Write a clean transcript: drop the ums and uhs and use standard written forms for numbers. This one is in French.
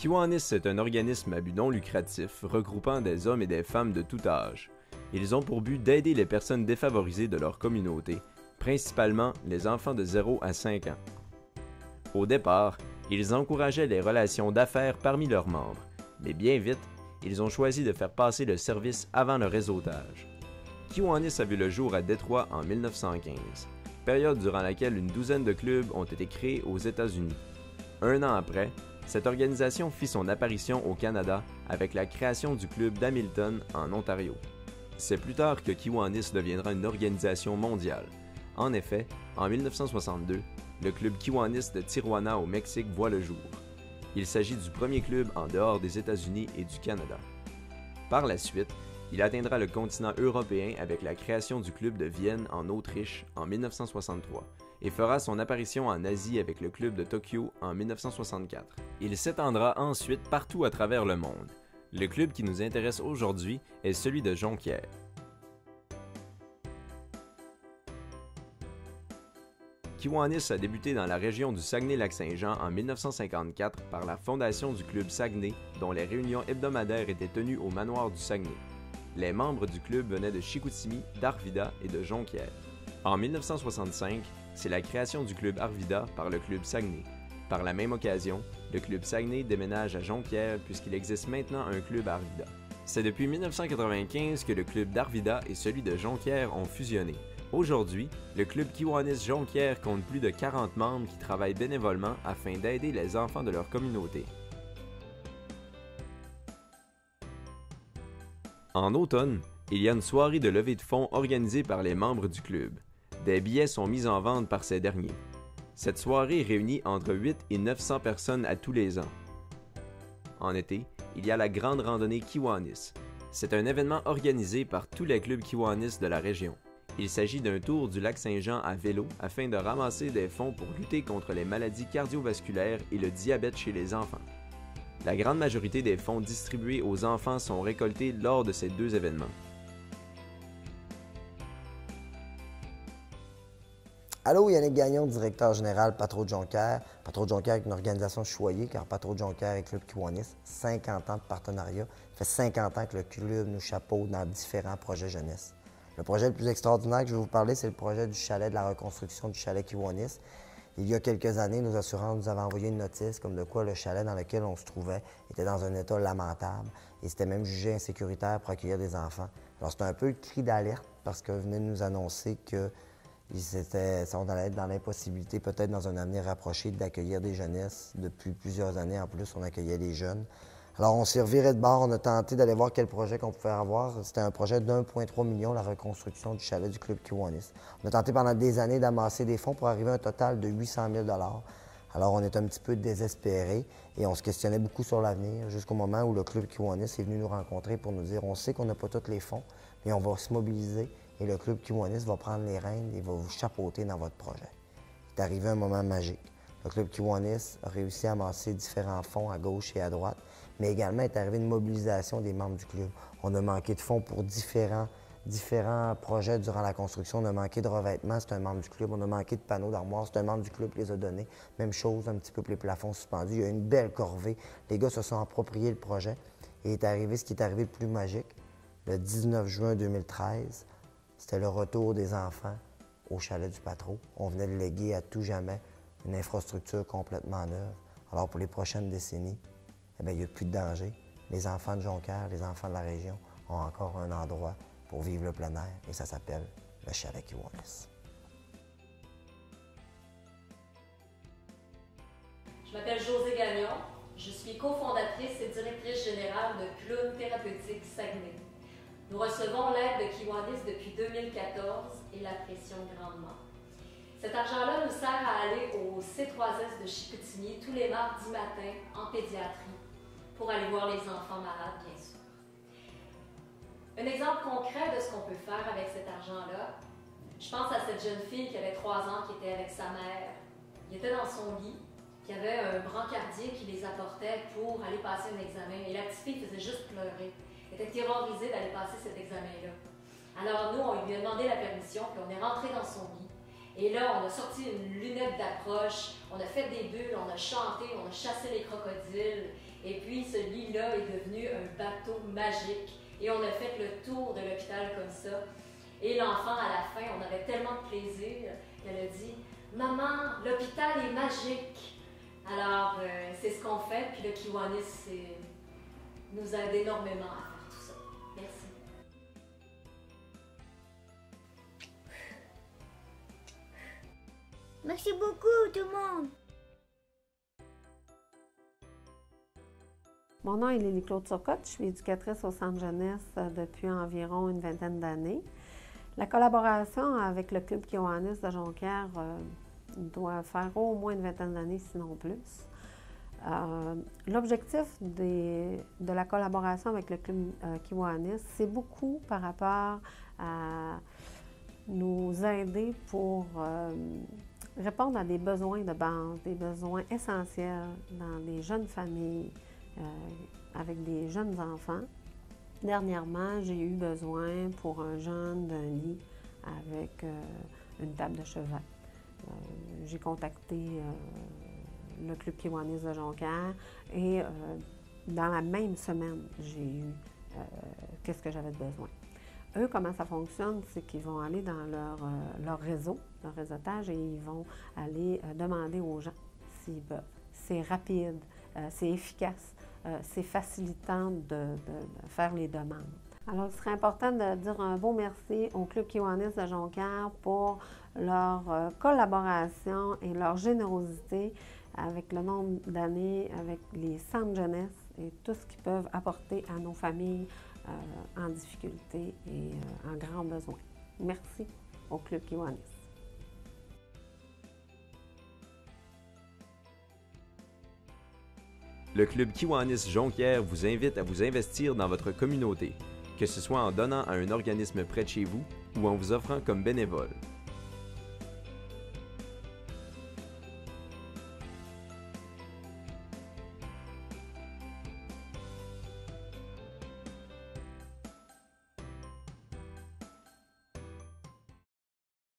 Kiwanis est un organisme à but non lucratif regroupant des hommes et des femmes de tout âge. Ils ont pour but d'aider les personnes défavorisées de leur communauté, principalement les enfants de 0 à 5 ans. Au départ, ils encourageaient les relations d'affaires parmi leurs membres, mais bien vite, ils ont choisi de faire passer le service avant le réseautage. Kiwanis a vu le jour à Détroit en 1915, période durant laquelle une douzaine de clubs ont été créés aux États-Unis. Un an après, cette organisation fit son apparition au Canada avec la création du club d'Hamilton en Ontario. C'est plus tard que Kiwanis deviendra une organisation mondiale. En effet, en 1962, le club Kiwanis de Tijuana au Mexique voit le jour. Il s'agit du premier club en dehors des États-Unis et du Canada. Par la suite, il atteindra le continent européen avec la création du club de Vienne en Autriche en 1963 et fera son apparition en Asie avec le club de Tokyo en 1964. Il s'étendra ensuite partout à travers le monde. Le club qui nous intéresse aujourd'hui est celui de Jonquière. Kiwanis a débuté dans la région du Saguenay-Lac-Saint-Jean en 1954 par la fondation du club Saguenay, dont les réunions hebdomadaires étaient tenues au manoir du Saguenay. Les membres du club venaient de Chicoutimi, d'Arvida et de Jonquière. En 1965, c'est la création du club Arvida par le club Saguenay. Par la même occasion, le club Saguenay déménage à Jonquière puisqu'il existe maintenant un club Arvida. C'est depuis 1995 que le club d'Arvida et celui de Jonquière ont fusionné. Aujourd'hui, le club Kiwanis Jonquière compte plus de 40 membres qui travaillent bénévolement afin d'aider les enfants de leur communauté. En automne, il y a une soirée de levée de fonds organisée par les membres du club. Des billets sont mis en vente par ces derniers. Cette soirée réunit entre 8 et 900 personnes à tous les ans. En été, il y a la grande randonnée Kiwanis. C'est un événement organisé par tous les clubs Kiwanis de la région. Il s'agit d'un tour du lac Saint-Jean à vélo afin de ramasser des fonds pour lutter contre les maladies cardiovasculaires et le diabète chez les enfants. La grande majorité des fonds distribués aux enfants sont récoltés lors de ces deux événements. Allô, Yannick Gagnon, directeur général Patro de Jonquière. Patro de Jonquière est une organisation choyée car Patro de Jonquière et Club Kiwanis, 50 ans de partenariat. Ça fait 50 ans que le club nous chapeaute dans différents projets jeunesse. Le projet le plus extraordinaire que je vais vous parler, c'est le projet du chalet, de la reconstruction du chalet Kiwanis. Il y a quelques années, nos assurances nous avaient envoyé une notice comme de quoi le chalet dans lequel on se trouvait était dans un état lamentable et c'était même jugé insécuritaire pour accueillir des enfants. Alors c'était un peu le cri d'alerte parce qu'ils venaient de nous annoncer que on allait être dans l'impossibilité, peut-être dans un avenir rapproché, d'accueillir des jeunesses. Depuis plusieurs années, en plus, on accueillait des jeunes. Alors, on s'est reviré de bord, on a tenté d'aller voir quel projet qu'on pouvait avoir. C'était un projet de 1,3 million, la reconstruction du chalet du club Kiwanis. On a tenté pendant des années d'amasser des fonds pour arriver à un total de 800 000 $. Alors, on est un petit peu désespérés et on se questionnait beaucoup sur l'avenir jusqu'au moment où le club Kiwanis est venu nous rencontrer pour nous dire on sait qu'on n'a pas tous les fonds, mais on va se mobiliser et le club Kiwanis va prendre les rênes et va vous chapeauter dans votre projet. Il est arrivé un moment magique. Le club Kiwanis a réussi à amasser différents fonds à gauche et à droite, mais également est arrivé une mobilisation des membres du club. On a manqué de fonds pour différents projets durant la construction. On a manqué de revêtements, c'est un membre du club. On a manqué de panneaux d'armoire, c'est un membre du club qui les a donnés. Même chose, un petit peu pour les plafonds suspendus. Il y a une belle corvée. Les gars se sont appropriés le projet et est arrivé ce qui est arrivé de plus magique. Le 19 juin 2013, c'était le retour des enfants au chalet du Patro. On venait de léguer à tout jamais une infrastructure complètement neuve. Alors pour les prochaines décennies, eh bien, il n'y a plus de danger. Les enfants de Jonquière, les enfants de la région ont encore un endroit pour vivre le plein air et ça s'appelle le chalet Kiwanis. Je m'appelle Josée Gagnon. Je suis cofondatrice et directrice générale de Clown Thérapeutique Saguenay. Nous recevons l'aide de Kiwanis depuis 2014 et l'apprécions grandement. Cet argent-là nous sert à aller au C3S de Chicoutimi tous les mardis matins en pédiatrie pour aller voir les enfants malades, bien sûr. Un exemple concret de ce qu'on peut faire avec cet argent-là, je pense à cette jeune fille qui avait 3 ans qui était avec sa mère. Il était dans son lit, qui avait un brancardier qui les apportait pour aller passer un examen et la petite fille faisait juste pleurer. Elle était terrorisée d'aller passer cet examen-là. Alors nous, on lui a demandé la permission, puis on est rentré dans son lit. Et là, on a sorti une lunette d'approche, on a fait des bulles, on a chanté, on a chassé les crocodiles. Et puis, ce lit-là est devenu un bateau magique. Et on a fait le tour de l'hôpital comme ça. Et l'enfant, à la fin, on avait tellement de plaisir qu'elle a dit « Maman, l'hôpital est magique! » Alors, c'est ce qu'on fait. Puis le Kiwanis nous aide énormément à faire tout ça. Merci. Merci beaucoup, tout le monde! Mon nom est Lily-Claude Turcotte, je suis éducatrice au Centre jeunesse depuis environ une vingtaine d'années. La collaboration avec le Club Kiwanis de Jonquière doit faire au moins une vingtaine d'années, sinon plus. L'objectif de la collaboration avec le Club Kiwanis, c'est beaucoup par rapport à nous aider pour répondre à des besoins de base, des besoins essentiels dans les jeunes familles, avec des jeunes enfants. Dernièrement, j'ai eu besoin pour un jeune d'un lit avec une table de chevet. J'ai contacté le Club Kiwanis de Jonquière et dans la même semaine, j'ai eu qu'est-ce que j'avais besoin. Eux, comment ça fonctionne, c'est qu'ils vont aller dans leur réseau, leur réseautage, et ils vont aller demander aux gens s'ils peuvent. C'est rapide, c'est efficace. C'est facilitant de faire les demandes. Alors, il serait important de dire un beau merci au Club Kiwanis de Jonquière pour leur collaboration et leur générosité avec le nombre d'années, avec les centres jeunesse et tout ce qu'ils peuvent apporter à nos familles en difficulté et en grand besoin. Merci au Club Kiwanis. Le Club Kiwanis Jonquière vous invite à vous investir dans votre communauté, que ce soit en donnant à un organisme près de chez vous ou en vous offrant comme bénévole.